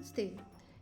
Namaste.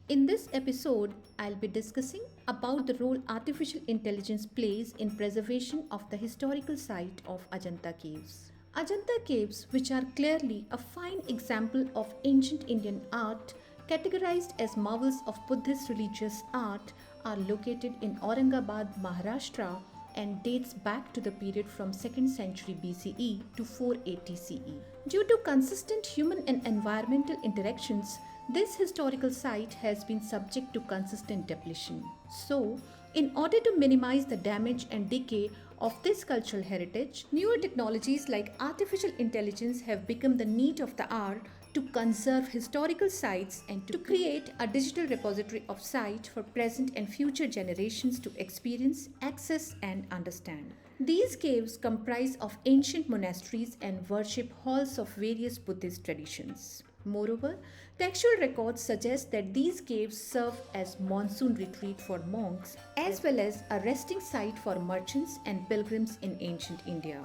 In this episode, I'll be discussing about the role artificial intelligence plays in preservation of the historical site of Ajanta caves. Ajanta caves, which are clearly a fine example of ancient Indian art, categorized as marvels of Buddhist religious art, are located in Aurangabad, Maharashtra and dates back to the period from 2nd century BCE to 480 CE. Due to consistent human and environmental interactions, this historical site has been subject to consistent depletion. So, in order to minimize the damage and decay of this cultural heritage, newer technologies like artificial intelligence have become the need of the hour to conserve historical sites and to create a digital repository of site for present and future generations to experience, access and understand. These caves comprise of ancient monasteries and worship halls of various Buddhist traditions. Moreover, textual records suggest that these caves served as monsoon retreat for monks as well as a resting site for merchants and pilgrims in ancient India.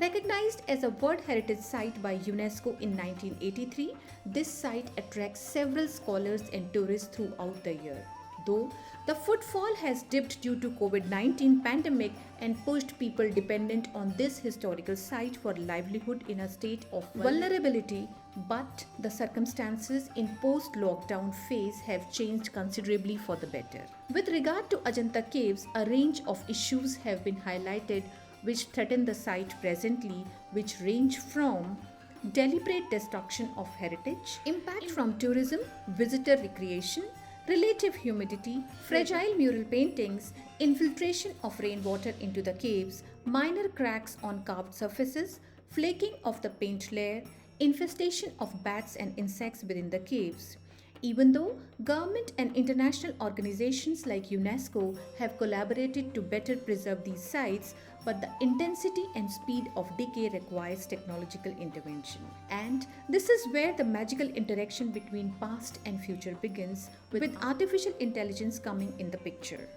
Recognized as a World Heritage Site by UNESCO in 1983, this site attracts several scholars and tourists throughout the year. Though the footfall has dipped due to COVID-19 pandemic and pushed people dependent on this historical site for livelihood in a state of vulnerability, but the circumstances in post-lockdown phase have changed considerably for the better. With regard to Ajanta caves, a range of issues have been highlighted which threaten the site presently, which range from deliberate destruction of heritage, impact from tourism, visitor recreation, relative humidity, fragile mural paintings, infiltration of rainwater into the caves, minor cracks on carved surfaces, flaking of the paint layer, infestation of bats and insects within the caves. Even though government and international organizations like UNESCO have collaborated to better preserve these sites, but the intensity and speed of decay requires technological intervention. And this is where the magical interaction between past and future begins, with artificial intelligence coming in the picture.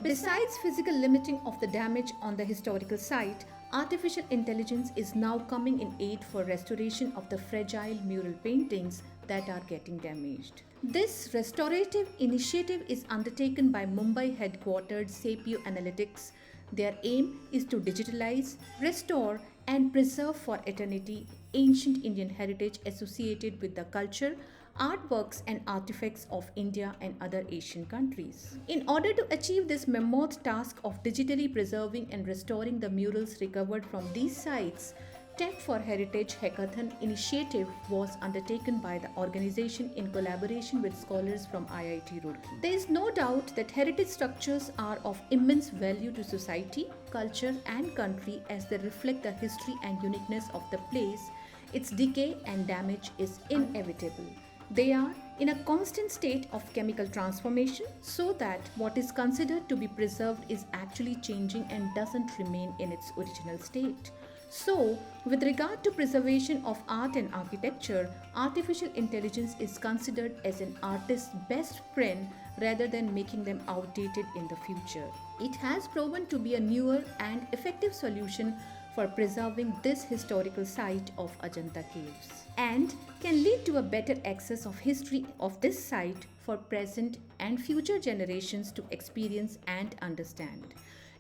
Besides physical limiting of the damage on the historical site, artificial intelligence is now coming in aid for restoration of the fragile mural paintings that are getting damaged. This restorative initiative is undertaken by Mumbai headquartered Sapio Analytics. Their aim is to digitalize, restore, and preserve for eternity ancient Indian heritage associated with the culture, artworks, and artifacts of India and other Asian countries. In order to achieve this mammoth task of digitally preserving and restoring the murals recovered from these sites, Tech for Heritage Hackathon initiative was undertaken by the organization in collaboration with scholars from IIT Roorkee. There is no doubt that heritage structures are of immense value to society, culture and country as they reflect the history and uniqueness of the place. Its decay and damage is inevitable. They are in a constant state of chemical transformation so that what is considered to be preserved is actually changing and doesn't remain in its original state. So, with regard to preservation of art and architecture, artificial intelligence is considered as an artist's best friend rather than making them outdated in the future. It has proven to be a newer and effective solution for preserving this historical site of Ajanta caves and can lead to a better access of history of this site for present and future generations to experience and understand.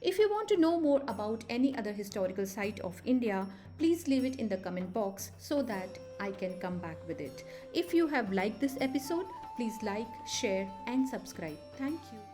If you want to know more about any other historical site of India, please leave it in the comment box so that I can come back with it. If you have liked this episode, please like, share and subscribe. Thank you.